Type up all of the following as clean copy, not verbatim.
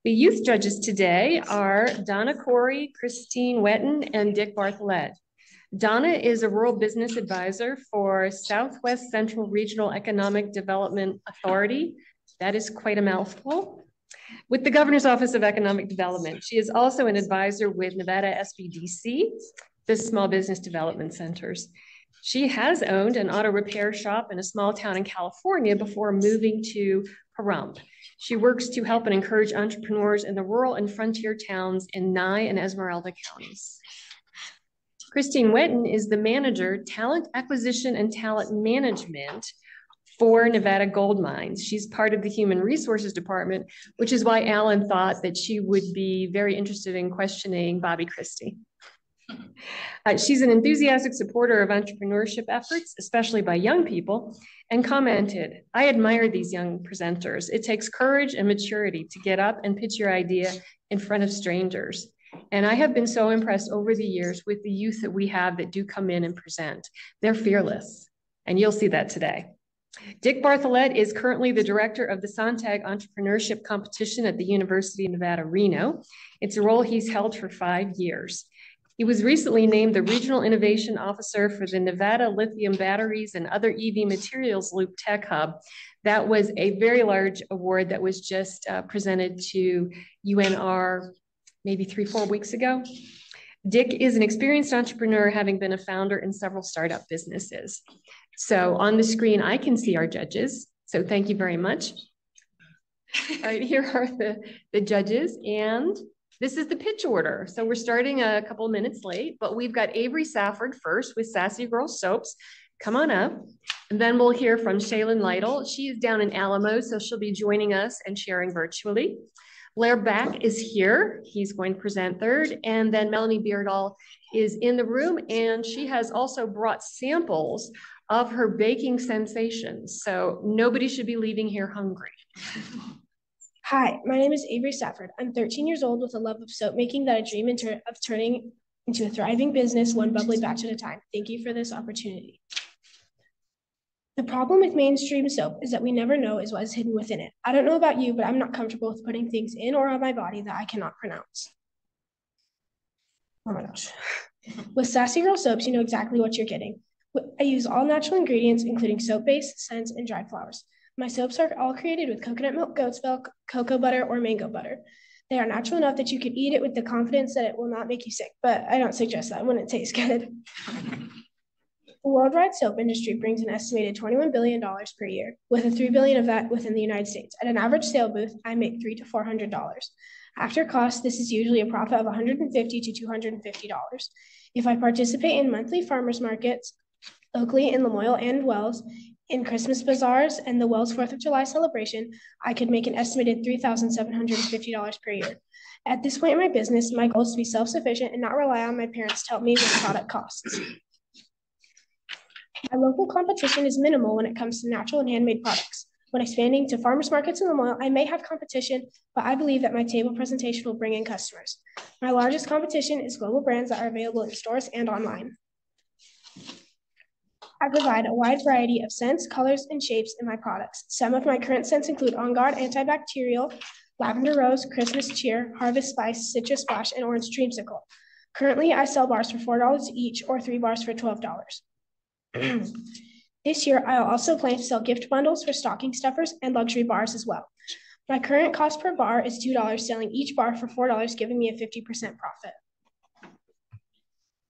The youth judges today are Donna Corey, Christine Wetton, and Dick Bartholet. Donna is a rural business advisor for Southwest Central Regional Economic Development Authority. That is quite a mouthful. With the Governor's Office of Economic Development. She is also an advisor with Nevada SBDC, the Small Business Development Centers. She has owned an auto repair shop in a small town in California before moving to Pahrump. She works to help and encourage entrepreneurs in the rural and frontier towns in Nye and Esmeralda counties. Christine Wetton is the manager, talent acquisition and talent management for Nevada Gold Mines. She's part of the Human Resources Department, which is why Alan thought that she would be very interested in questioning Bobby Christie. She's an enthusiastic supporter of entrepreneurship efforts, especially by young people, and commented, "I admire these young presenters. It takes courage and maturity to get up and pitch your idea in front of strangers. And I have been so impressed over the years with the youth that we have that do come in and present. They're fearless, and you'll see that today." Dick Bartholet is currently the director of the Sontag Entrepreneurship Competition at the University of Nevada, Reno. It's a role he's held for 5 years. He was recently named the Regional Innovation Officer for the Nevada Lithium Batteries and Other EV Materials Loop Tech Hub. That was a very large award that was just presented to UNR maybe 3-4 weeks ago. Dick is an experienced entrepreneur, having been a founder in several startup businesses. So on the screen, I can see our judges. So thank you very much. All right, here are the judges, and this is the pitch order. So we're starting a couple of minutes late, but we've got Avery Safford first with Sassy Girl Soaps. Come on up. And then we'll hear from Shaylin Lytle. She is down in Alamo, so she'll be joining us and sharing virtually. Blair Back is here. He's going to present third. And then Melanie Beardall is in the room, and she has also brought samples of her baking sensations. So nobody should be leaving here hungry. Hi, my name is Avery Safford. I'm 13 years old with a love of soap making that I dream of turning into a thriving business, one bubbly batch at a time. Thank you for this opportunity. The problem with mainstream soap is that we never know what is hidden within it. I don't know about you, but I'm not comfortable with putting things in or on my body that I cannot pronounce. Oh my gosh. With Sassy Girl Soaps, you know exactly what you're getting. I use all natural ingredients, including soap base, scents, and dried flowers. My soaps are all created with coconut milk, goat's milk, cocoa butter, or mango butter. They are natural enough that you could eat it with the confidence that it will not make you sick, but I don't suggest that when it tastes good. The worldwide soap industry brings an estimated $21 billion per year, with a $3 billion of that within the United States. At an average sale booth, I make $300 to $400. After cost, this is usually a profit of $150 to $250. If I participate in monthly farmers markets, locally in Lamoille and Wells, in Christmas bazaars and the Wells 4th of July celebration, I could make an estimated $3,750 per year. At this point in my business, my goal is to be self-sufficient and not rely on my parents to help me with product costs. My local competition is minimal when it comes to natural and handmade products. When expanding to farmers markets in Lamoille, I may have competition, but I believe that my table presentation will bring in customers. My largest competition is global brands that are available in stores and online. I provide a wide variety of scents, colors, and shapes in my products. Some of my current scents include On Guard Antibacterial, Lavender Rose, Christmas Cheer, Harvest Spice, Citrus Splash, and Orange Dreamsicle. Currently, I sell bars for $4 each or 3 bars for $12. This year, I'll also plan to sell gift bundles for stocking stuffers and luxury bars as well. My current cost per bar is $2, selling each bar for $4, giving me a 50% profit.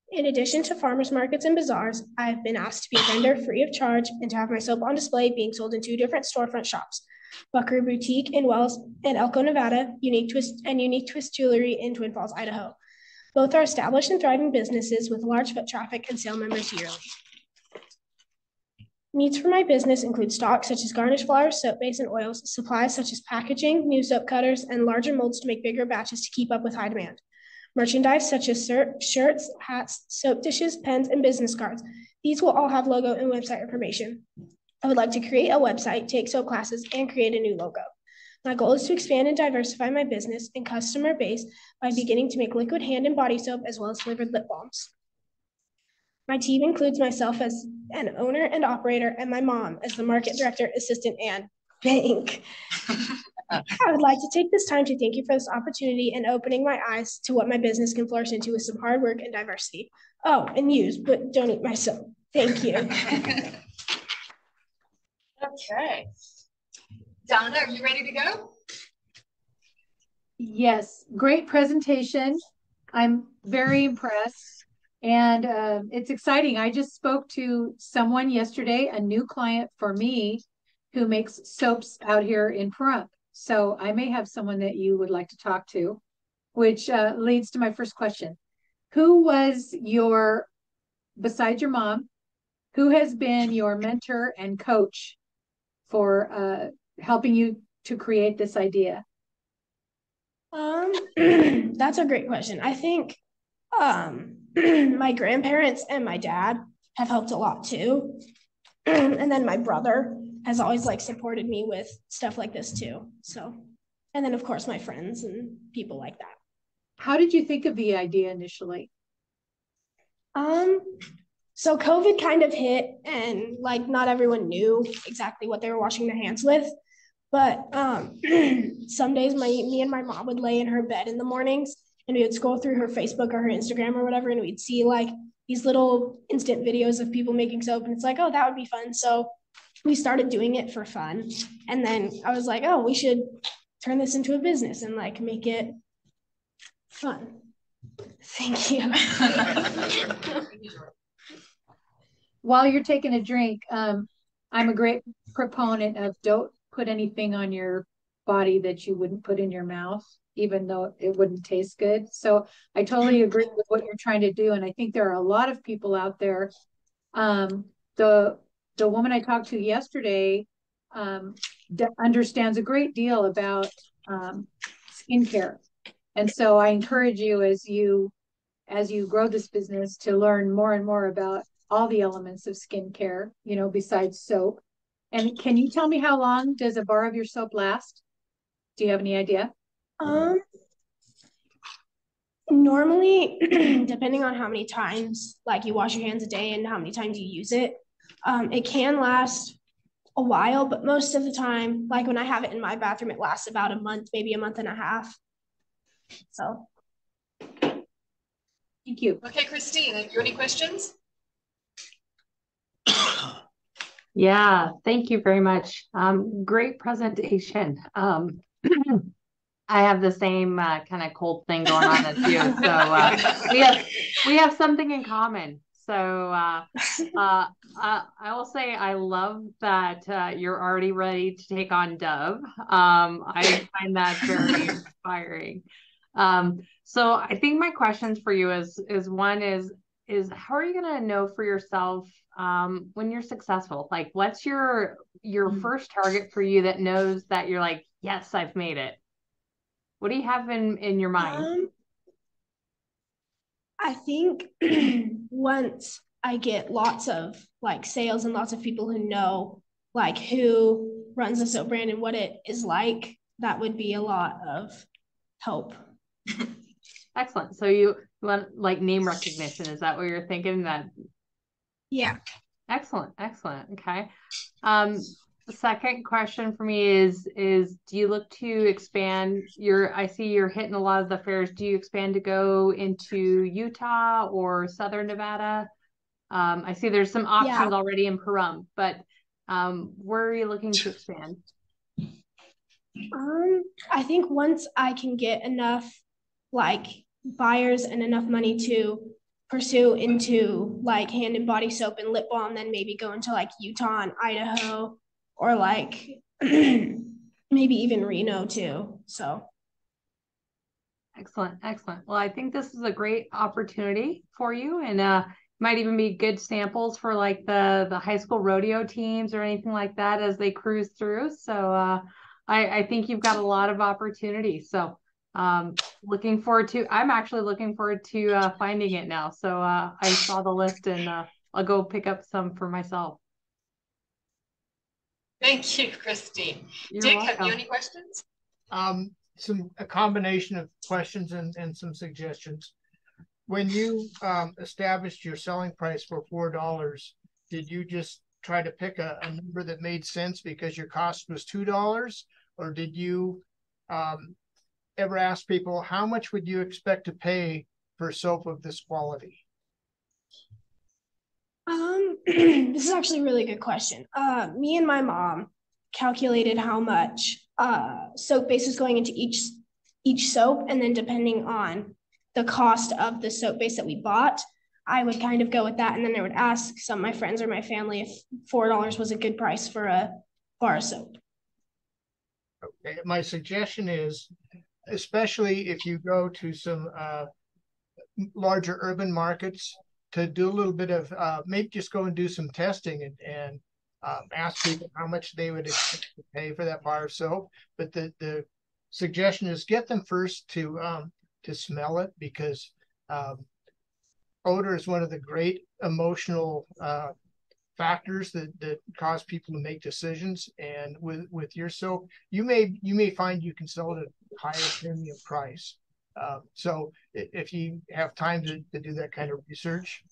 In addition to farmers markets and bazaars, I have been asked to be a vendor free of charge and to have my soap on display being sold in 2 different storefront shops, Buckaroo Boutique in Wells and Elko, Nevada, Unique Twist Jewelry in Twin Falls, Idaho. Both are established and thriving businesses with large foot traffic and sale members yearly. Needs for my business include stock such as garnish flowers, soap base, and oils, supplies such as packaging, new soap cutters, and larger molds to make bigger batches to keep up with high demand. Merchandise such as shirts, hats, soap dishes, pens, and business cards. These will all have logo and website information. I would like to create a website, take soap classes, and create a new logo. My goal is to expand and diversify my business and customer base by beginning to make liquid hand and body soap as well as flavored lip balms. My team includes myself as an owner and operator and my mom as the market director, assistant, and bank. I would like to take this time to thank you for this opportunity and opening my eyes to what my business can flourish into with some hard work and diversity. Oh, and use, but don't eat my soap. Thank you. Okay. Donna, are you ready to go? Yes, great presentation. I'm very impressed, and it's exciting. I just spoke to someone yesterday, a new client for me, who makes soaps out here in Pahrump. So I may have someone that you would like to talk to, which leads to my first question. Who was besides your mom, who has been your mentor and coach for helping you to create this idea? That's a great question. I think my grandparents and my dad have helped a lot too. And then my brother has always like supported me with stuff like this too. So, and then of course my friends and people like that. How did you think of the idea initially? So COVID kind of hit and like not everyone knew exactly what they were washing their hands with. But some days me and my mom would lay in her bed in the mornings and we would scroll through her Facebook or her Instagram or whatever, and we'd see like these little instant videos of people making soap, and it's like, oh, that would be fun. So we started doing it for fun. And then I was like, oh, we should turn this into a business and like make it fun. Thank you. While you're taking a drink, I'm a great proponent of don't put anything on your body that you wouldn't put in your mouth, even though it wouldn't taste good. So I totally agree with what you're trying to do. And I think there are a lot of people out there. The woman I talked to yesterday understands a great deal about skincare. And so I encourage you as you grow this business to learn more and more about all the elements of skincare, besides soap. And can you tell me how long does a bar of your soap last? Do you have any idea? Normally, depending on how many times like you wash your hands a day and how many times you use it, it can last a while, but most of the time, like when I have it in my bathroom, it lasts about a month, maybe a month and a half. So. Thank you. Okay, Christine, have you any questions? Yeah, thank you very much. Great presentation. I have the same kind of cold thing going on as you, so we have something in common. So I will say I love that you're already ready to take on Dove. I find that very inspiring. So I think my questions for you is one is how are you going to know for yourself when you're successful? Like, what's your first target for you that knows that you're like, yes, I've made it? What do you have in your mind? I think once I get lots of like sales and lots of people who know like who runs the soap brand and what it is like, that would be a lot of help. Excellent. So you want like name recognition? Is that what you're thinking? That yeah. Excellent. Okay. The second question for me is do you look to expand I see you're hitting a lot of the fairs. Do you expand to go into Utah or Southern Nevada? I see there's some options already in Pahrump, but where are you looking to expand? I think once I can get enough like buyers and enough money to pursue into like hand and body soap and lip balm, then maybe go into like Utah and Idaho or like maybe even Reno too. So excellent. Well, I think this is a great opportunity for you, and might even be good samples for like the high school rodeo teams or anything like that as they cruise through. So I think you've got a lot of opportunity. So I'm actually looking forward to finding it now. So I saw the list and I'll go pick up some for myself. Thank you, Christine. You're Dick, welcome. have you any questions? A combination of questions and some suggestions. When you established your selling price for $4, did you just try to pick a number that made sense because your cost was $2, or did you ever ask people how much would you expect to pay for soap of this quality? This is actually a really good question. Me and my mom calculated how much soap base was going into each soap, and then depending on the cost of the soap base that we bought, I would kind of go with that, and then I would ask some of my friends or my family if $4 was a good price for a bar of soap. Okay, my suggestion is, especially if you go to some larger urban markets, to do a little bit of maybe just go and do some testing and ask people how much they would expect to pay for that bar of soap. But the suggestion is get them first to smell it, because odor is one of the great emotional factors that cause people to make decisions. And with your soap, you may find you can sell it at a higher premium price. So if you have time to do that kind of research,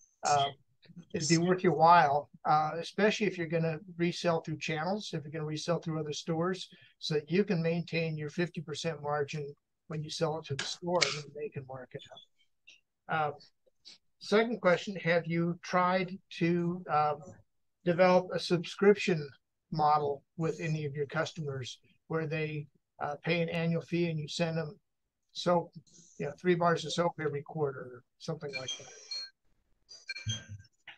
it'd be worth your while, especially if you're going to resell through channels, if you're going to resell through other stores, so that you can maintain your 50% margin when you sell it to the store, and then they can mark it up. Second question, have you tried to develop a subscription model with any of your customers where they pay an annual fee and you send them soap, 3 bars of soap every quarter or something like that?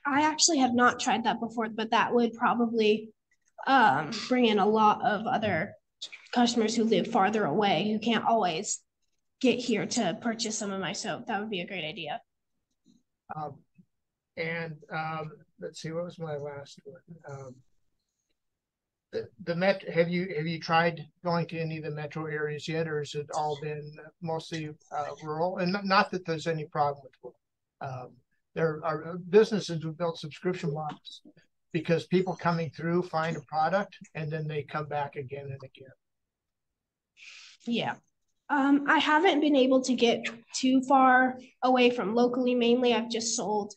I actually have not tried that before, but that would probably bring in a lot of other customers who live farther away who can't always get here to purchase some of my soap. That would be a great idea. Let's see, what was my last one? Have you tried going to any of the metro areas yet, or has it all been mostly rural? And not that there's any problem with there are businesses who built subscription models because people coming through find a product and then they come back again and again. Yeah. I haven't been able to get too far away from locally. Mainly, I've just sold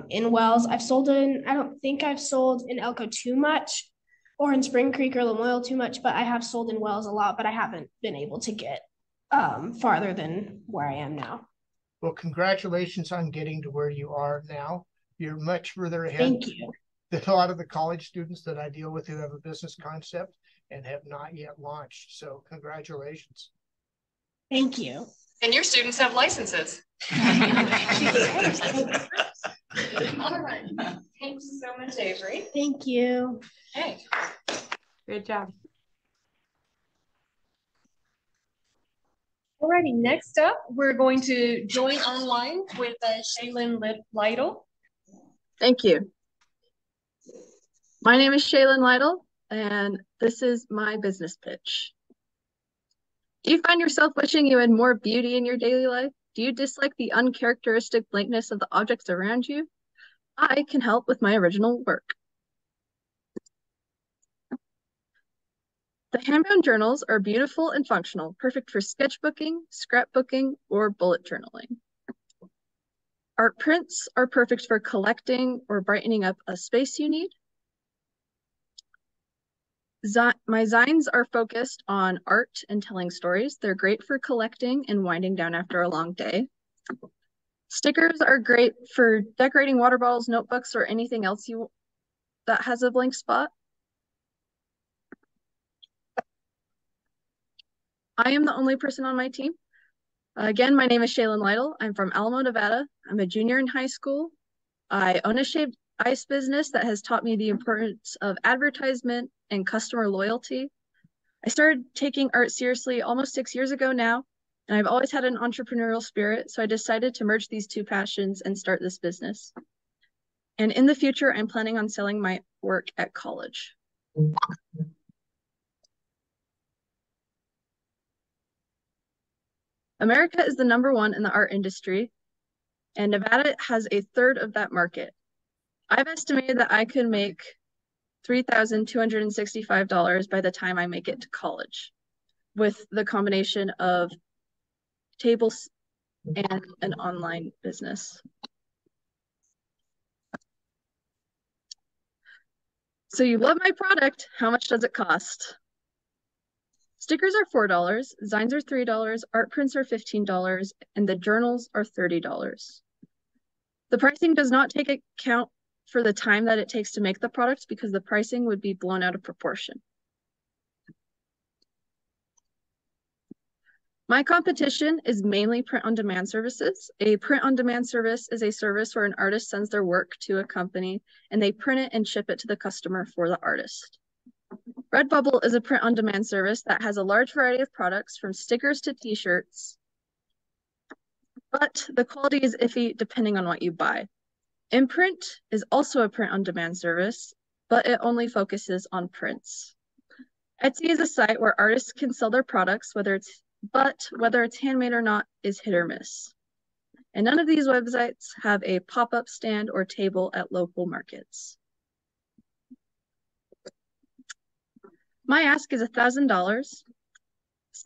in Wells. I don't think I've sold in Elko too much, or in Spring Creek or Lamoille too much, but I have sold in Wells a lot, but I haven't been able to get farther than where I am now. Well, congratulations on getting to where you are now. You're much further ahead Thank you. than a lot of the college students that I deal with who have a business concept and have not yet launched. So congratulations. Thank you. And your students have licenses. All right. Thanks so much, Avery. Thank you. Hey. Good job. Alrighty, next up, we're going to join online with Shaylin Lytle. Thank you. My name is Shaylin Lytle, and this is my business pitch. Do you find yourself wishing you had more beauty in your daily life? Do you dislike the uncharacteristic blankness of the objects around you? I can help with my original work. The hand-bound journals are beautiful and functional, perfect for sketchbooking, scrapbooking, or bullet journaling. Art prints are perfect for collecting or brightening up a space you need. My zines are focused on art and telling stories. They're great for collecting and winding down after a long day. Stickers are great for decorating water bottles, notebooks, or anything else that has a blank spot. I am the only person on my team. Again, my name is Shaylin Lytle. I'm from Alamo, Nevada. I'm a junior in high school. I own a shaved ice business that has taught me the importance of advertisement and customer loyalty. I started taking art seriously almost 6 years ago now, and I've always had an entrepreneurial spirit, so I decided to merge these two passions and start this business. And in the future, I'm planning on selling my work at college. America is the #1 in the art industry, and Nevada has a third of that market. I've estimated that I could make $3,265 by the time I make it to college, with the combination of tables and an online business. So you love my product. How much does it cost? Stickers are $4, Zines are $3, art prints are $15, and the journals are $30. The pricing does not take account for the time that it takes to make the products because the pricing would be blown out of proportion. My competition is mainly print-on-demand services. A print-on-demand service is a service where an artist sends their work to a company and they print it and ship it to the customer for the artist. Redbubble is a print-on-demand service that has a large variety of products from stickers to t-shirts, but the quality is iffy depending on what you buy. Imprint is also a print-on-demand service, but it only focuses on prints. Etsy is a site where artists can sell their products, whether it's handmade or not is hit or miss. And none of these websites have a pop-up stand or table at local markets. My ask is $1,000.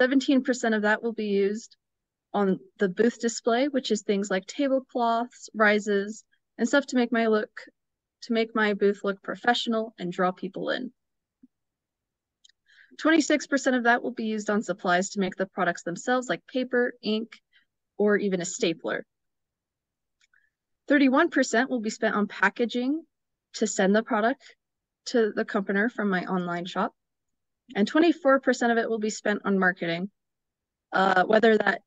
17% of that will be used on the booth display, which is things like tablecloths, rises, and stuff to make my booth look professional and draw people in. 26% of that will be used on supplies to make the products themselves, like paper, ink, or even a stapler. 31% will be spent on packaging to send the product to the company from my online shop. And 24% of it will be spent on marketing, whether that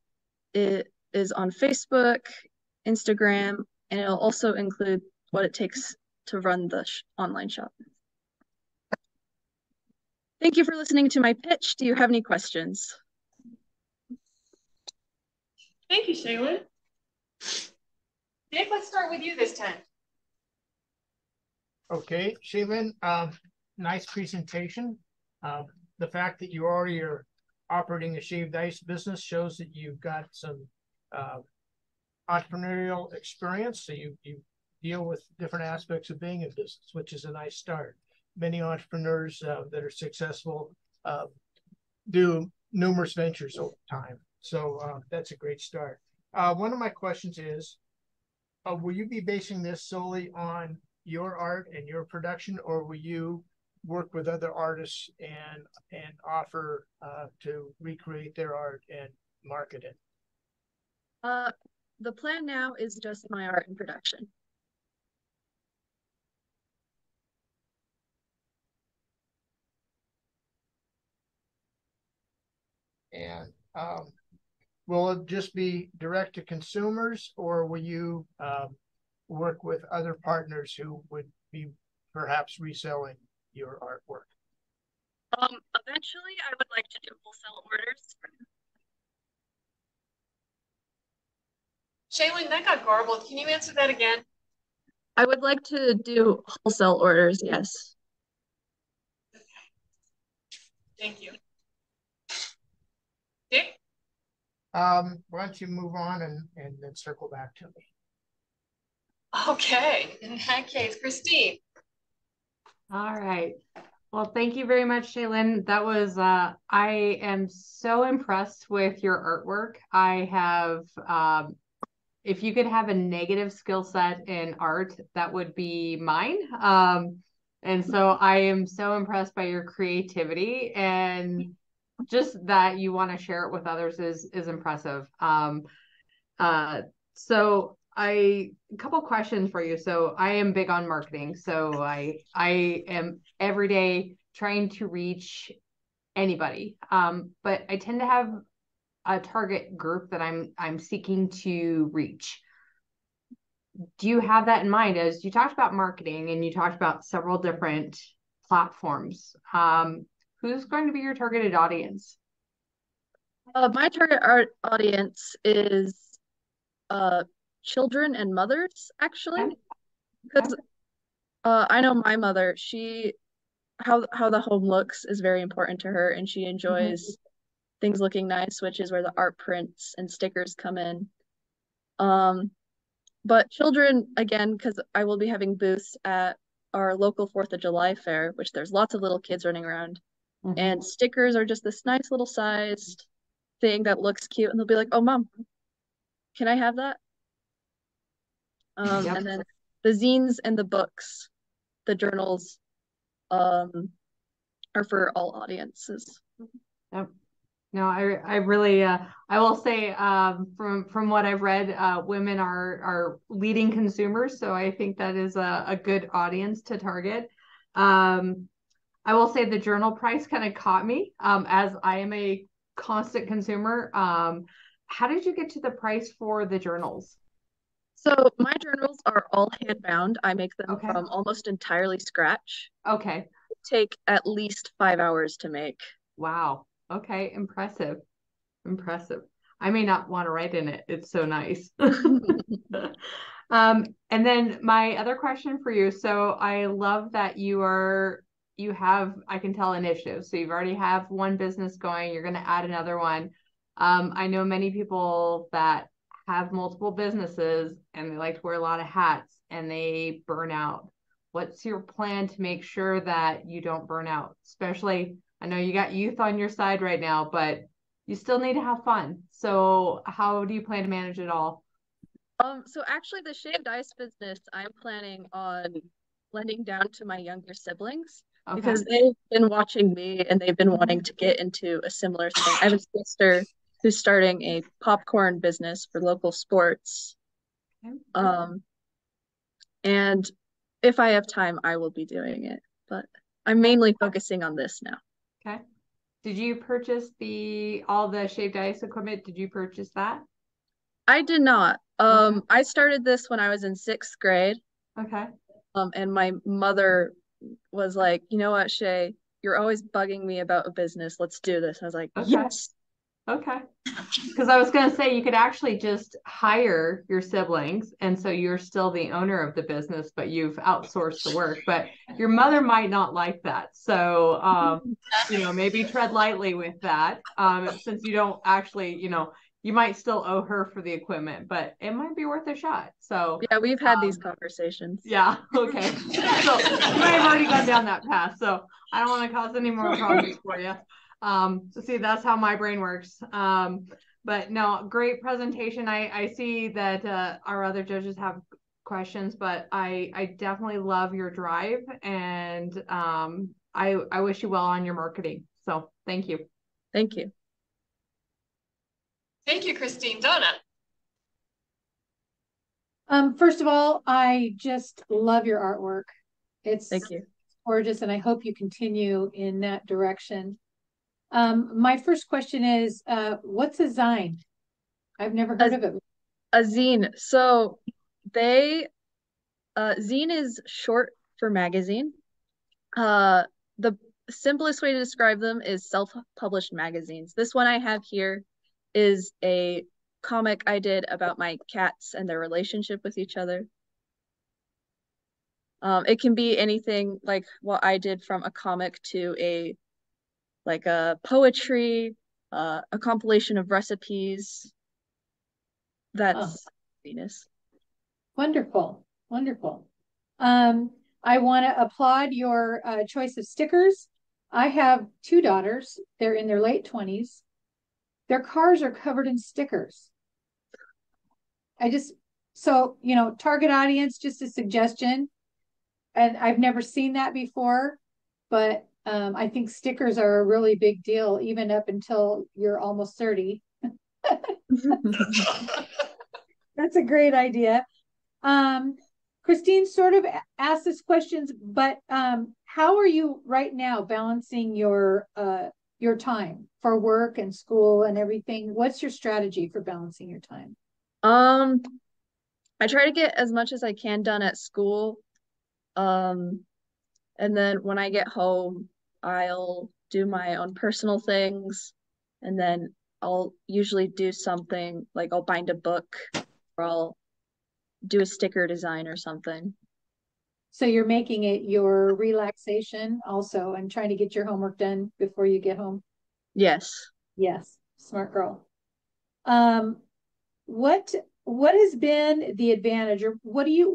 it is on Facebook, Instagram, and it'll also include what it takes to run the online shop. Thank you for listening to my pitch. Do you have any questions? Thank you, Shaylin. Dick, let's start with you this time. Okay, Shaylin, nice presentation. The fact that you already are operating a shaved ice business shows that you've got some entrepreneurial experience. So you deal with different aspects of being a business, which is a nice start. Many entrepreneurs that are successful do numerous ventures over time. So that's a great start. One of my questions is, will you be basing this solely on your art and your production, or will you work with other artists and offer to recreate their art and market it? The plan now is just my art and production. And will it just be direct to consumers, or will you work with other partners who would be perhaps reselling your artwork? Eventually, I would like to do wholesale orders. Shaylin, that got garbled. Can you answer that again? I would like to do wholesale orders, yes. Thank you. Dick? Why don't you move on and then circle back to me? Okay, in that case, Christine. All right. Well, thank you very much, Shaylin. That was, I am so impressed with your artwork. I have, if you could have a negative skill set in art, that would be mine. And so I am so impressed by your creativity, and just that you want to share it with others is impressive. So a couple questions for you. So I am big on marketing. So I am every day trying to reach anybody. But I tend to have a target group that I'm seeking to reach. Do you have that in mind? As you talked about marketing and you talked about several different platforms, who's going to be your targeted audience? My target audience is children and mothers, actually, because I know my mother, how the home looks is very important to her, and she enjoys things looking nice, which is where the art prints and stickers come in. But children, again, because I will be having booths at our local 4th of July fair, which there's lots of little kids running around, and stickers are just this nice little sized thing that looks cute, and they'll be like, "Oh, Mom, can I have that?" And then the zines and the books, the journals, are for all audiences. Yep. No, I really I will say from what I've read, women are leading consumers, so I think that is a good audience to target. I will say the journal price kind of caught me as I am a constant consumer. How did you get to the price for the journals? So my journals are all hand bound. I make them Okay. from almost entirely scratch. Okay. They take at least 5 hours to make. Wow. Okay. Impressive. Impressive. I may not want to write in it. It's so nice. And then my other question for you. So I love that you have, I can tell, initiatives. So you've already have one business going, you're going to add another one. I know many people that have multiple businesses and they like to wear a lot of hats and they burn out. What's your plan to make sure that you don't burn out? Especially, I know you got youth on your side right now, but you still need to have fun. So how do you plan to manage it all? So actually the shaved ice business, I'm planning on lending down to my younger siblings Okay. because they've been watching me and they've been wanting to get into a similar thing. I have a sister who's starting a popcorn business for local sports. Um, and if I have time, I will be doing it, but I'm mainly focusing on this now. Okay. Did you purchase all the shaved ice equipment? Did you purchase that? I did not. Okay. I started this when I was in sixth grade. Okay. And my mother was like, you know what, Shay, you're always bugging me about a business. Let's do this. I was like, Okay. yes. Okay. Because I was going to say you could actually just hire your siblings, and so you're still the owner of the business, but you've outsourced the work. But your mother might not like that, so maybe tread lightly with that. Since you don't actually, you might still owe her for the equipment, but it might be worth a shot. So Yeah, we've had these conversations. yeah, okay. So you might have already gone down that path. So I don't want to cause any more problems for you. So see, that's how my brain works. But no, great presentation. I see that our other judges have questions, but I definitely love your drive, and I wish you well on your marketing. So thank you. Thank you. Thank you, Christine. Donna. First of all, I just love your artwork. It's Thank you. gorgeous, and I hope you continue in that direction. My first question is, what's a zine? I've never heard of it. A zine. So zine is short for magazine. The simplest way to describe them is self-published magazines. This one I have here is a comic I did about my cats and their relationship with each other. It can be anything like what I did, from a comic to a poetry, a compilation of recipes. That's Venus. Wonderful, wonderful. I want to applaud your choice of stickers. I have two daughters. They're in their late 20s. Their cars are covered in stickers. Target audience, just a suggestion. And I've never seen that before, but I think stickers are a really big deal, even up until you're almost 30. That's a great idea. Christine sort of asked this questions, but how are you right now balancing your time for work and school and everything? What's your strategy for balancing your time? I try to get as much as I can done at school. And then when I get home, I'll do my own personal things, and then I'll usually do something like I'll bind a book, or I'll do a sticker design or something. So you're making it your relaxation also and trying to get your homework done before you get home? Yes. Yes, smart girl. What has been the advantage, or what is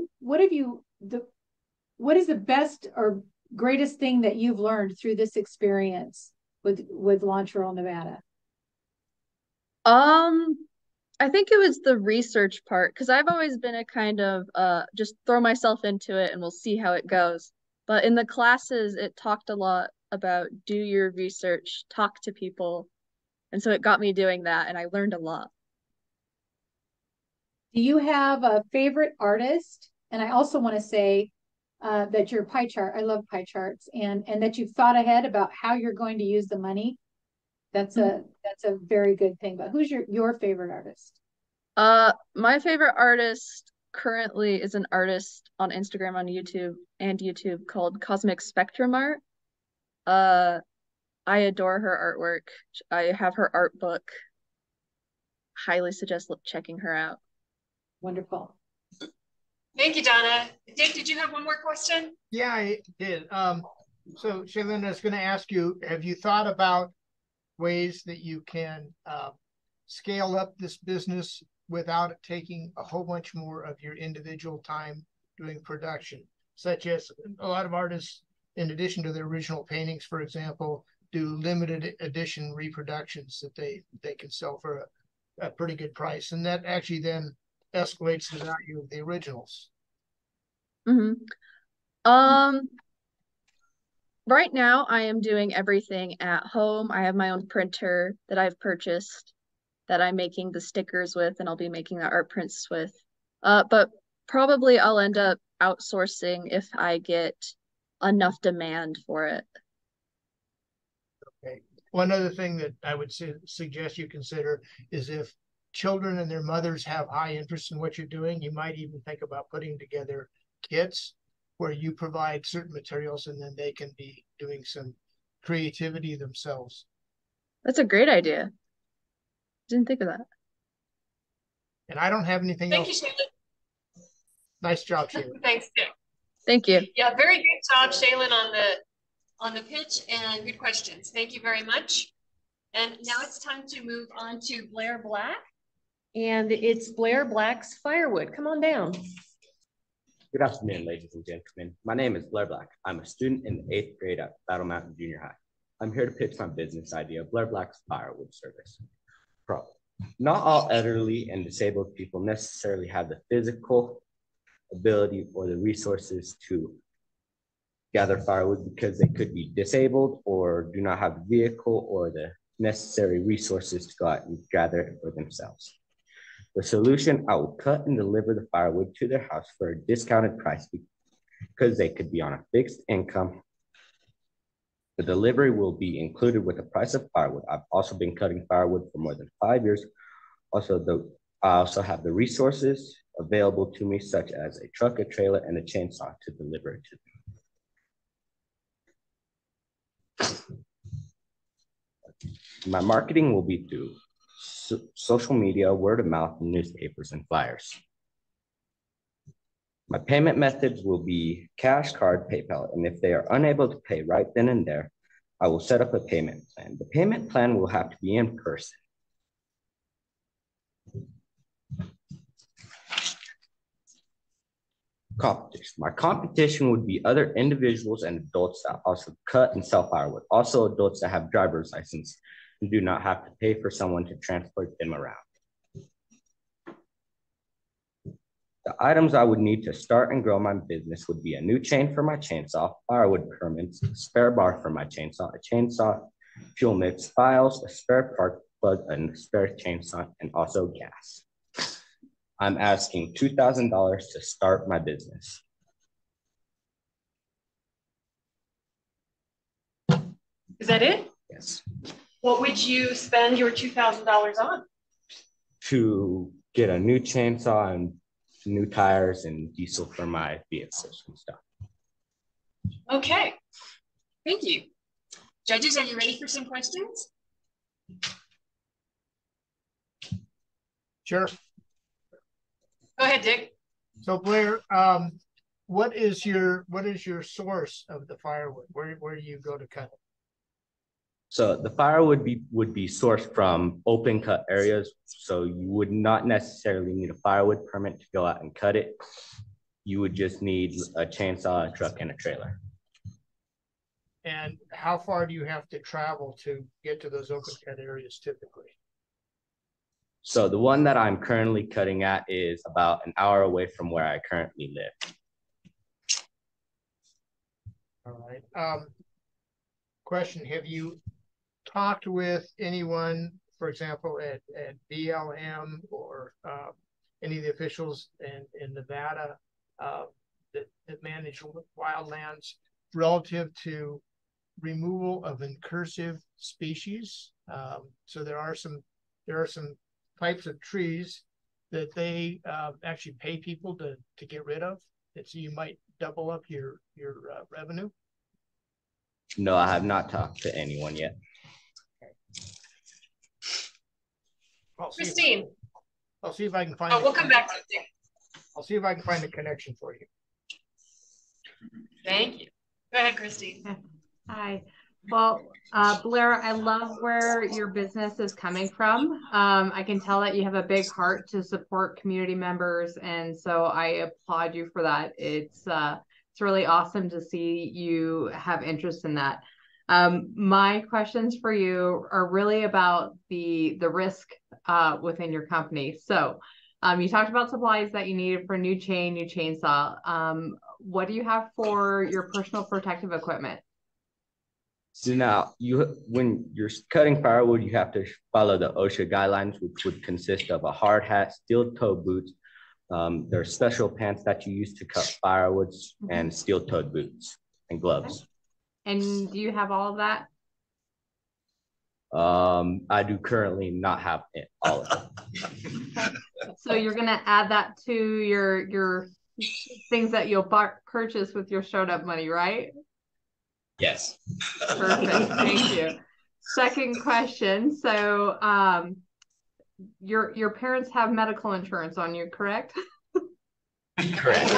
the best or greatest thing that you've learned through this experience with Launch Rural Nevada? I think it was the research part, because I've always been a kind of just throw myself into it and we'll see how it goes. But in the classes, it talked a lot about do your research, talk to people. And so it got me doing that, and I learned a lot. Do you have a favorite artist? And I also want to say that your pie chart, I love pie charts, and that you've thought ahead about how you're going to use the money. That's a very good thing. But who's your favorite artist? My favorite artist currently is an artist on Instagram, on YouTube called Cosmic Spectrum Art. I adore her artwork. I have her art book. Highly suggest checking her out. Wonderful. Thank you, Donna. Dick, did you have one more question? Yeah, I did. So Shaylin, I was going to ask you, have you thought about ways that you can scale up this business without it taking a whole bunch more of your individual time doing production, such as a lot of artists, in addition to their original paintings, for example, do limited edition reproductions that they can sell for a pretty good price. And that actually then escalates the value of the originals. Right now I am doing everything at home. I have my own printer that I've purchased that I'm making the stickers with, and I'll be making the art prints with. But probably I'll end up outsourcing if I get enough demand for it. Okay. One other thing that I would suggest you consider is if children and their mothers have high interest in what you're doing, you might even think about putting together kits where you provide certain materials and then they can be doing some creativity themselves. That's a great idea. Didn't think of that. And I don't have anything else. Thank you, Shaylin. Nice job, Shaylin. Thanks, Dick. Thank you. Yeah, very good job, Shaylin, on the pitch, and good questions. Thank you very much. And now it's time to move on to Blair Black. And it's Blair Black's Firewood. Come on down. Good afternoon, ladies and gentlemen. My name is Blair Black. I'm a student in the 8th grade at Battle Mountain Junior High. I'm here to pitch my business idea, Blair Black's Firewood Service. Problem: not all elderly and disabled people necessarily have the physical ability or the resources to gather firewood because they could be disabled or do not have a vehicle or the necessary resources to go out and gather it for themselves. The solution: I will cut and deliver the firewood to their house for a discounted price because they could be on a fixed income. The delivery will be included with the price of firewood. I've also been cutting firewood for more than 5 years. I also have the resources available to me, such as a truck, a trailer, and a chainsaw to deliver it to them. My marketing will be through social media, word of mouth, newspapers, and flyers. My payment methods will be cash, card, PayPal, and if they are unable to pay right then and there, I will set up a payment plan. The payment plan will have to be in person. Competition. My competition would be other individuals and adults that also cut and sell firewood. Also adults that have driver's license and do not have to pay for someone to transport them around. The items I would need to start and grow my business would be a new chain for my chainsaw, firewood permits, a spare bar for my chainsaw, a chainsaw, fuel mix, files, a spare spark plug, and a spare chainsaw, and also gas. I'm asking $2,000 to start my business. Is that it? Yes. What would you spend your $2,000 on? To get a new chainsaw and new tires and diesel for my vehicles and stuff. Okay. Thank you. Judges, are you ready for some questions? Sure. Go ahead, Dick. So Blair, what is your source of the firewood? Where do you go to cut it? So the firewood would be sourced from open cut areas. So you would not necessarily need a firewood permit to go out and cut it. You would just need a chainsaw, a truck, and a trailer. And how far do you have to travel to get to those open cut areas typically? So the one that I'm currently cutting at is about an hour away from where I currently live. All right. Question: talked with anyone, for example, at BLM or any of the officials in Nevada that manage wildlands relative to removal of incursive species? So there are some types of trees that they actually pay people to get rid of. So you might double up your revenue. No, I have not talked to anyone yet. Christine. I'll see if I can find. Oh, we'll come back to you. I'll see if I can find a connection for you. Thank you. Go ahead, Christine. Hi. Well, Blair, I love where your business is coming from. I can tell that you have a big heart to support community members, and so I applaud you for that. It's really awesome to see you have interest in that. My questions for you are really about the risk within your company. So you talked about supplies that you needed for new chainsaw. What do you have for your personal protective equipment? So now, when you're cutting firewood, you have to follow the OSHA guidelines, which would consist of a hard hat, steel-toed boots. There are special pants that you use to cut firewoods, and steel-toed boots and gloves. And do you have all of that? I do currently not have all of it. So you're gonna add that to your things that you'll purchase with your showed up money, right? Yes. Perfect. Thank you. Second question. So your parents have medical insurance on you, correct? Correct.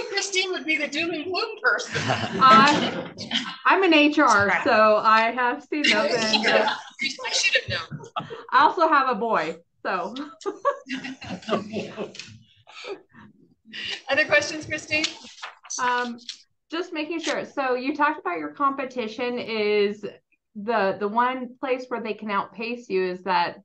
Christine would be the doom and gloom person. I'm an HR, so I have seen those. And, I should have known. I also have a boy, so. Other questions, Christine? Just making sure. So you talked about your competition is the one place where they can outpace you is that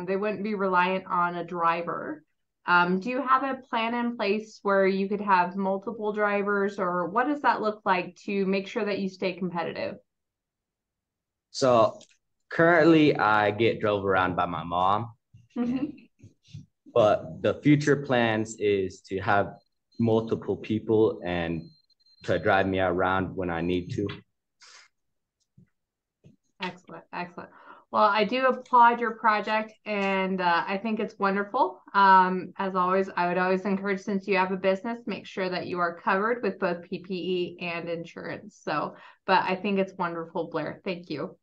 they wouldn't be reliant on a driver. Do you have a plan in place where you could have multiple drivers, or what does that look like to make sure that you stay competitive? So currently I get drove around by my mom, but the future plans is to have multiple people and to drive me around when I need to. Excellent, excellent. Well, I do applaud your project, and I think it's wonderful. As always, I would always encourage, since you have a business, make sure that you are covered with both PPE and insurance. So, but I think it's wonderful, Blair. Thank you.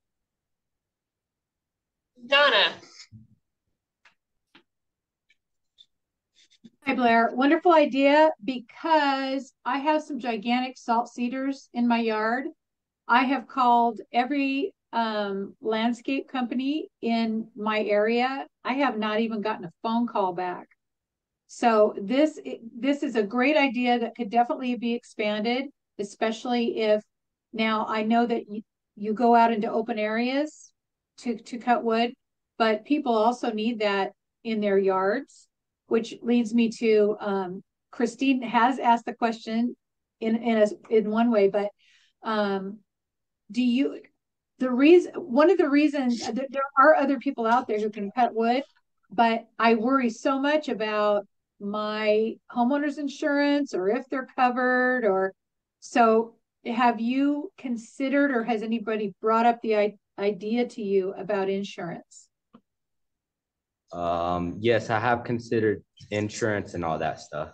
Donna. Hi, Blair. Wonderful idea, because I have some gigantic salt cedars in my yard. I have called every landscape company in my area. I have not even gotten a phone call back. So this is a great idea that could definitely be expanded, especially if now I know that you go out into open areas to cut wood, but people also need that in their yards, which leads me to Christine has asked the question in one way, but one of the reasons there are other people out there who can cut wood, but I worry so much about my homeowner's insurance or if they're covered, or so have you considered, or has anybody brought up the idea to you about insurance? Yes, I have considered insurance and all that stuff.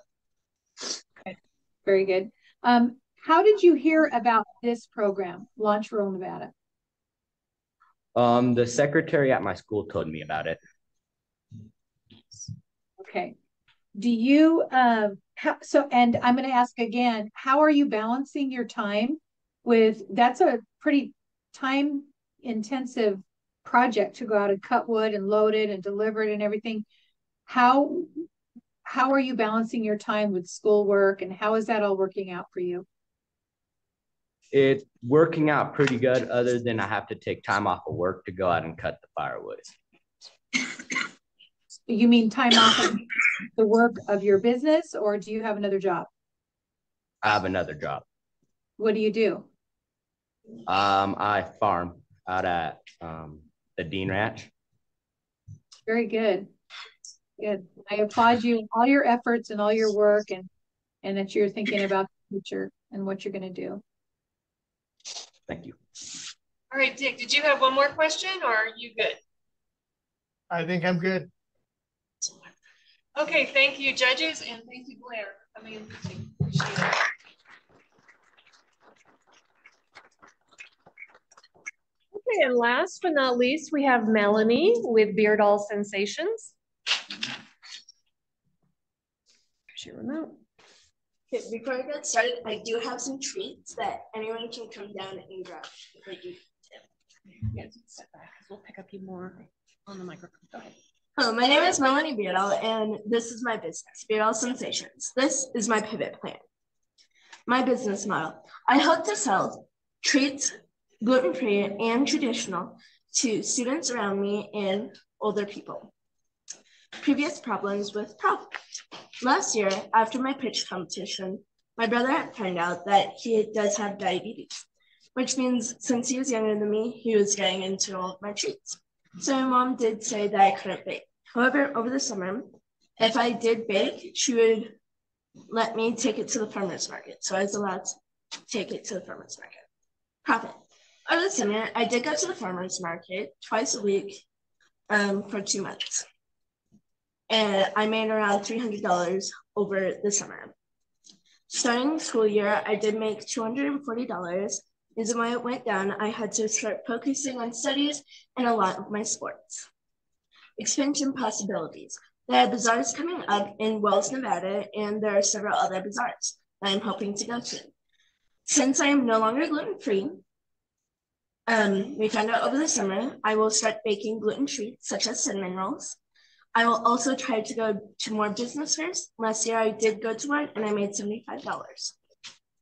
Okay, very good. How did you hear about this program, Launch Rural Nevada? The secretary at my school told me about it. Okay. Do you, and I'm going to ask again, how are you balancing your time with, that's a pretty time intensive project to go out and cut wood and load it and deliver it and everything. How are you balancing your time with schoolwork, and how is that all working out for you? It's working out pretty good, other than I have to take time off of work to go out and cut the firewood. You mean time off of the work of your business, or do you have another job? I have another job. What do you do? I farm out at the Dean Ranch. Very good. Good. I applaud you, all your efforts and all your work, and that you're thinking about the future and what you're going to do. Thank you. All right, Dick, did you have one more question or are you good? I think I'm good. Okay, thank you, judges, and thank you, Blair, for coming and teaching. Appreciate it. Okay, and last but not least, we have Melanie with Beard All Sensations. Here's your remote. Okay, before I get started, I do have some treats that anyone can come down and grab. Yeah, step back because we'll pick up you more on the microphone. Go ahead. Hello, my name is Melanie Beardall, and this is my business, Beardall Sensations. This is my pivot plan. My business model. I hope to sell treats, gluten-free and traditional, to students around me and older people. Previous problems with profit. Last year, after my pitch competition, my brother had found out that he does have diabetes, which means since he was younger than me, he was getting into all of my treats. So my mom did say that I couldn't bake. However, over the summer, if I did bake, she would let me take it to the farmer's market. So I was allowed to take it to the farmer's market. Profit. Over the summer, I did go to the farmer's market twice a week for 2 months. And I made around $300 over the summer. Starting the school year, I did make $240. As when it went down, I had to start focusing on studies and a lot of my sports. Expansion possibilities. There are bazaars coming up in Wells, Nevada, and there are several other bazaars that I'm hoping to go to. Since I am no longer gluten-free, we found out over the summer, I will start baking gluten treats such as cinnamon rolls. I will also try to go to more business fairs. Last year I did go to one and I made $75.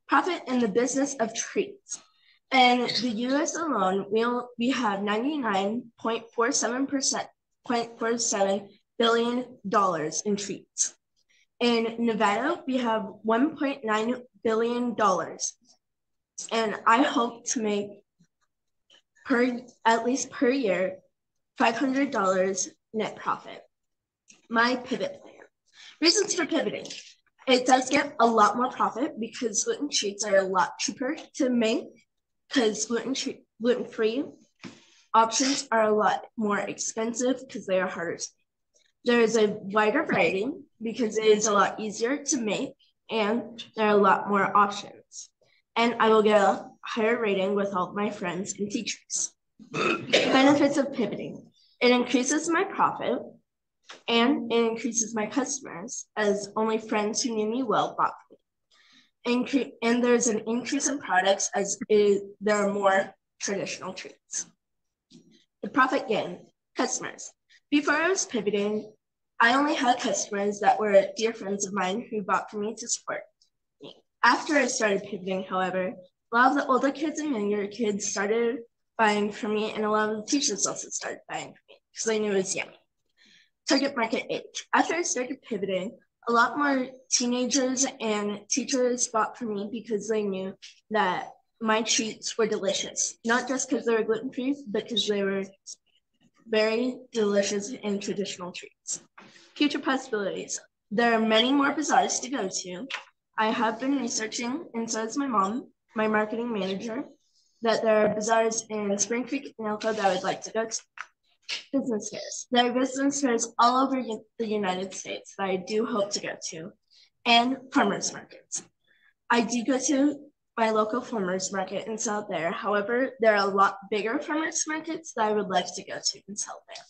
Profit in the business of treats. In the US alone, we have $99.47 billion in treats. In Nevada, we have $1.9 billion. And I hope to make at least per year, $500 net profit. My pivot plan. Reasons for pivoting. It does get a lot more profit because gluten treats are a lot cheaper to make because gluten-free options are a lot more expensive because they are harder to make. There is a wider variety because it is a lot easier to make and there are a lot more options. And I will get a higher rating with all of my friends and teachers. Benefits of pivoting. It increases my profit and it increases my customers as only friends who knew me well bought from me. And there's an increase in products as there are more traditional treats. The profit gain, customers. Before I was pivoting, I only had customers that were dear friends of mine who bought from me to support me. After I started pivoting, however, a lot of the older kids and younger kids started buying from me, and a lot of the teachers also started buying from me because they knew it was yummy. Target market age. After I started pivoting, a lot more teenagers and teachers bought from me because they knew that my treats were delicious. Not just because they were gluten-free, but because they were very delicious and traditional treats. Future possibilities. There are many more bazaars to go to. I have been researching, and so has my mom, my marketing manager, that there are bazaars in Spring Creek and Elko that I would like to go to. Business fairs. There are business fairs all over the United States that I do hope to go to, and farmers markets. I do go to my local farmers market and sell there. However, there are a lot bigger farmers markets that I would like to go to and sell there.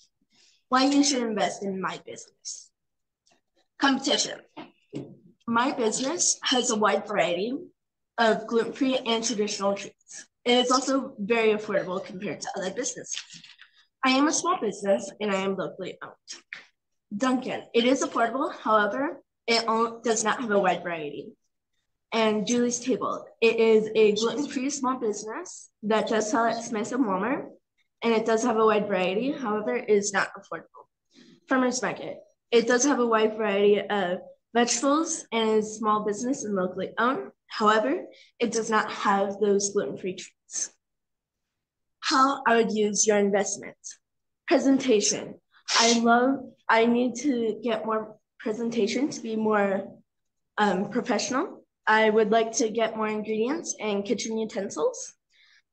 Why you should invest in my business. Competition. My business has a wide variety of gluten-free and traditional treats. It is also very affordable compared to other businesses. I am a small business and I am locally owned. Dunkin', it is affordable, however, it does not have a wide variety. And Julie's Table, it is a gluten-free small business that does sell at Smith's and Walmart, and it does have a wide variety, however, it is not affordable. Farmers Market, it does have a wide variety of vegetables and is a small business and locally owned, however, it does not have those gluten-free treats. How I would use your investment. Presentation. I need to get more presentation to be more professional. I would like to get more ingredients and kitchen utensils.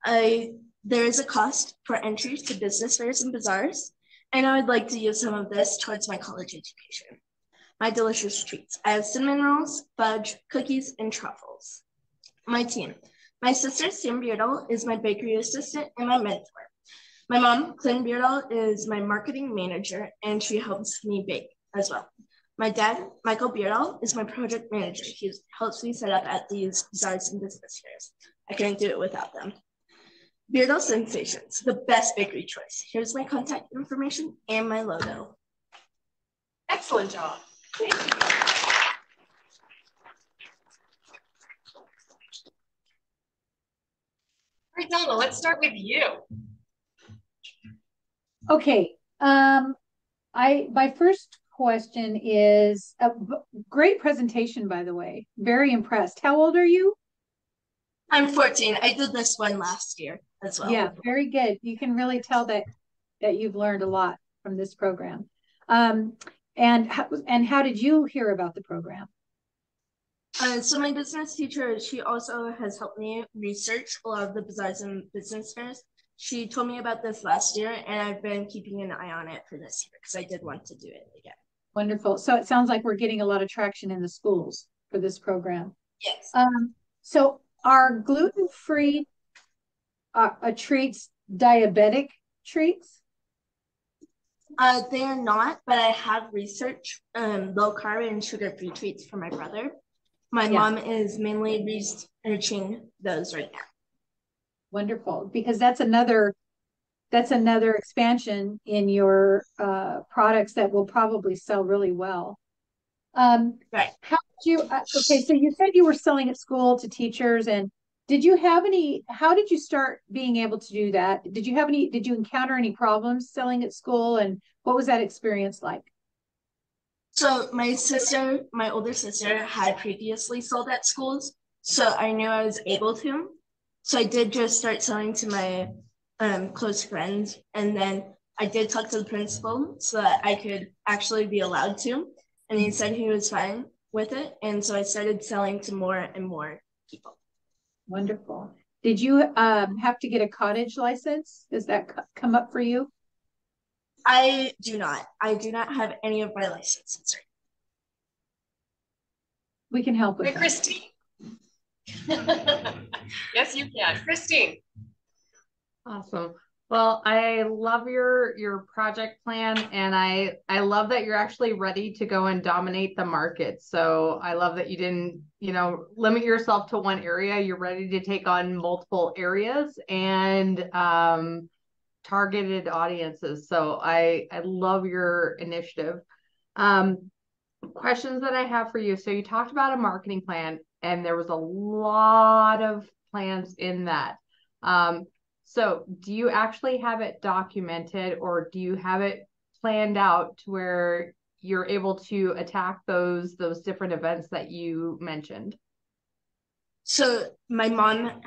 There is a cost for entry to business fairs and bazaars, and I would like to use some of this towards my college education. My delicious treats. I have cinnamon rolls, fudge, cookies, and truffles. My team. My sister, Sam Beardall, is my bakery assistant and my mentor. My mom, Clyn Beardall, is my marketing manager, and she helps me bake as well. My dad, Michael Beardall, is my project manager. He helps me set up at these bazaars and business fairs. I couldn't do it without them. Beardall Sensations, the best bakery choice. Here's my contact information and my logo. Excellent job. Thank you. All right, Donna, let's start with you. Okay. My first question is a great presentation, by the way. Very impressed. How old are you? I'm 14. I did this one last year as well. Yeah, very good. You can really tell that you've learned a lot from this program. And how did you hear about the program? So my business teacher, she also has helped me research a lot of the bazaars and business fairs. She told me about this last year, and I've been keeping an eye on it for this year because I did want to do it again. Wonderful. So it sounds like we're getting a lot of traction in the schools for this program. Yes. So are gluten-free treats diabetic treats? They are not, but I have researched low carb and sugar-free treats for my brother. My mom is mainly researching those right now. Wonderful, because that's another expansion in your products that will probably sell really well. Right. How did you? Okay, so you said you were selling at school to teachers, and how did you start being able to do that? Did you encounter any problems selling at school, and what was that experience like? So my older sister had previously sold at schools, so I knew I was able to. So I did just start selling to my close friends, and then I did talk to the principal so that I could actually be allowed to, and he said he was fine with it, and so I started selling to more and more people. Wonderful. Did you have to get a cottage license? Does that come up for you? I do not. I do not have any of my licenses right now. We can help with that. Christine. Yes, you can. Christine. Awesome. Well, I love your project plan, and I love that you're actually ready to go and dominate the market. So I love that you didn't, limit yourself to one area. You're ready to take on multiple areas and targeted audiences. So I love your initiative. Questions that I have for you. So you talked about a marketing plan, and there was a lot of plans in that. So do you actually have it documented, or do you have it planned out to where you're able to attack those different events that you mentioned? So my mom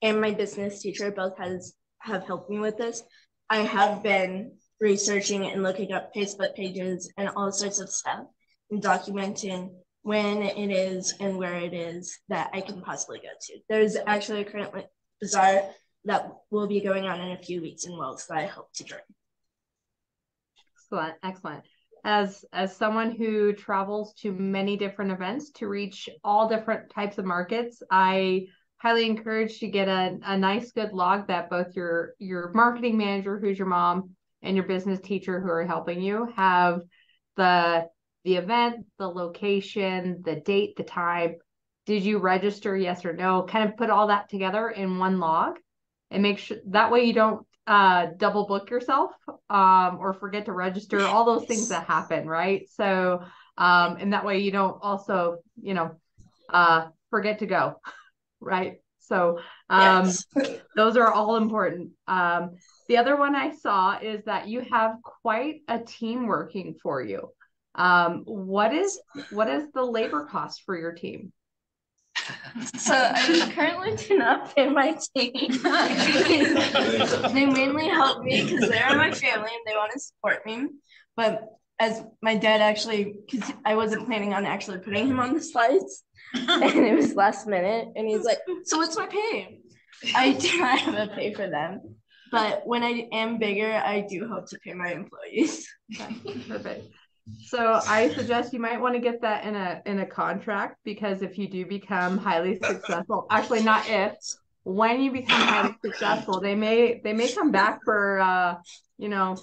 and my business teacher both have helped me with this. I have been researching and looking up Facebook pages and all sorts of stuff and documenting when it is and where it is that I can possibly go to. There's actually a current bazaar that will be going on in a few weeks in Wells that I hope to join. Excellent. As someone who travels to many different events to reach all different types of markets, I highly encourage to get a nice good log that both your marketing manager, who's your mom, and your business teacher who are helping you have the event, the location, the date, the time. Did you register? Yes or no? Kind of put all that together in one log and make sure that way you don't double book yourself or forget to register, all those things that happen, right? So, and that way you don't also, forget to go, right? So those are all important. The other one I saw is that you have quite a team working for you. What is the labor cost for your team? So I currently do not pay my team. They mainly help me because they're my family and they want to support me. But as my dad actually, because I wasn't planning on actually putting him on the slides, and it was last minute, and he's like, "So what's my pay?" I do not have a pay for them, but when I am bigger, I do hope to pay my employees. Okay, perfect. So I suggest you might want to get that in a contract, because if you do become highly successful, actually not if, when you become highly successful, they may come back for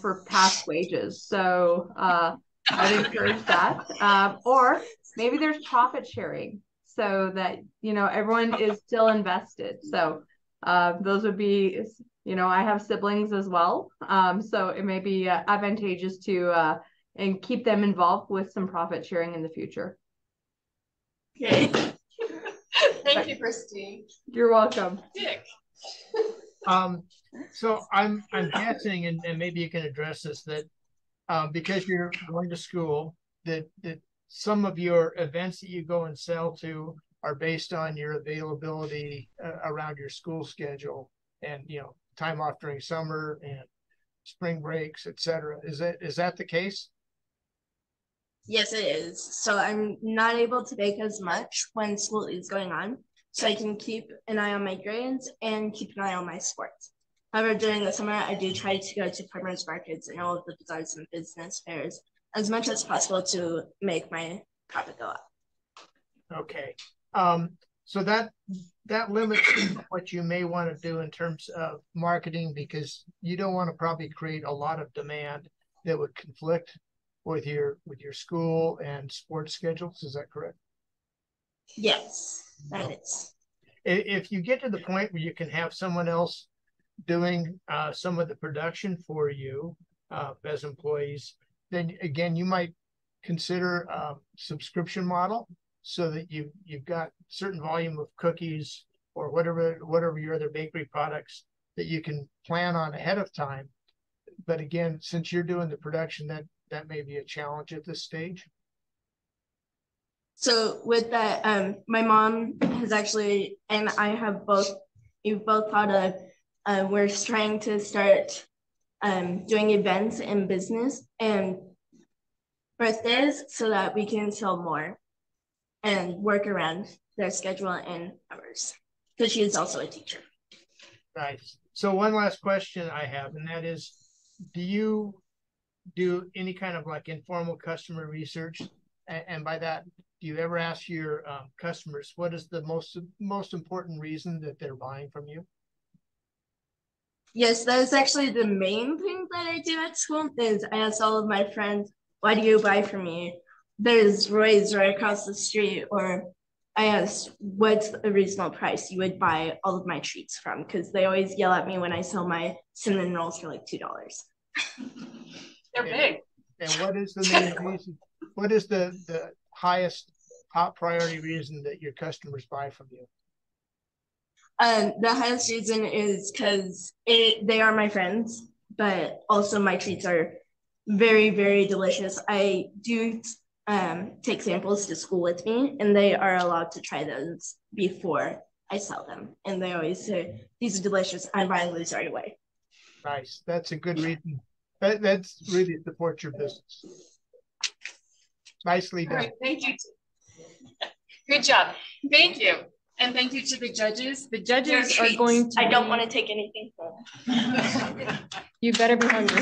for past wages. So I'd encourage that. Or maybe there's profit sharing so that everyone is still invested. So those would be, I have siblings as well. So it may be advantageous to and keep them involved with some profit sharing in the future. Okay. Thank you, Christine. You're welcome. Dick. So I'm guessing, and maybe you can address this, that because you're going to school, that some of your events that you go and sell to are based on your availability around your school schedule, and time off during summer and spring breaks, etc. Is that the case? Yes, it is. So I'm not able to bake as much when school is going on, so I can keep an eye on my grades and keep an eye on my sports. However, during the summer, I do try to go to farmers markets and all of the bazaars and business fairs as much as possible to make my profit go up. Okay. So that limits what you may want to do in terms of marketing, because you don't want to probably create a lot of demand that would conflict with your school and sports schedules. Is that correct? Yes, that is. If you get to the point where you can have someone else doing some of the production for you as employees, then again, you might consider a subscription model, so that you've got certain volume of cookies or whatever your other bakery products that you can plan on ahead of time. But again, since you're doing the production, that may be a challenge at this stage. So with that, my mom has actually, and I have we've both thought of, we're trying to start doing events in business and birthdays so that we can sell more and work around their schedule and hours, because she is also a teacher. Nice. So one last question I have, and that is, do you do any kind of like informal customer research? And by that, do you ever ask your customers what is the most important reason that they're buying from you? Yes, that is actually the main thing that I do at school. Is I ask all of my friends, "Why do you buy from me?" There's Roy's right across the street, or I ask, "What's a reasonable price you would buy all of my treats from?" Because they always yell at me when I sell my cinnamon rolls for like $2. They're big. And what is the main reason? What is the highest top priority reason that your customers buy from you? The highest reason is because they are my friends, but also my treats are very, very delicious. I do take samples to school with me, and they are allowed to try those before I sell them. And they always say, "These are delicious. I'm buying these right away." Nice. That's a good reason. That's really supports your business. Nicely done. All right, thank you. Good job. Thank you. And thank you to the judges. The judges are going to I don't want to take anything home. You better be hungry.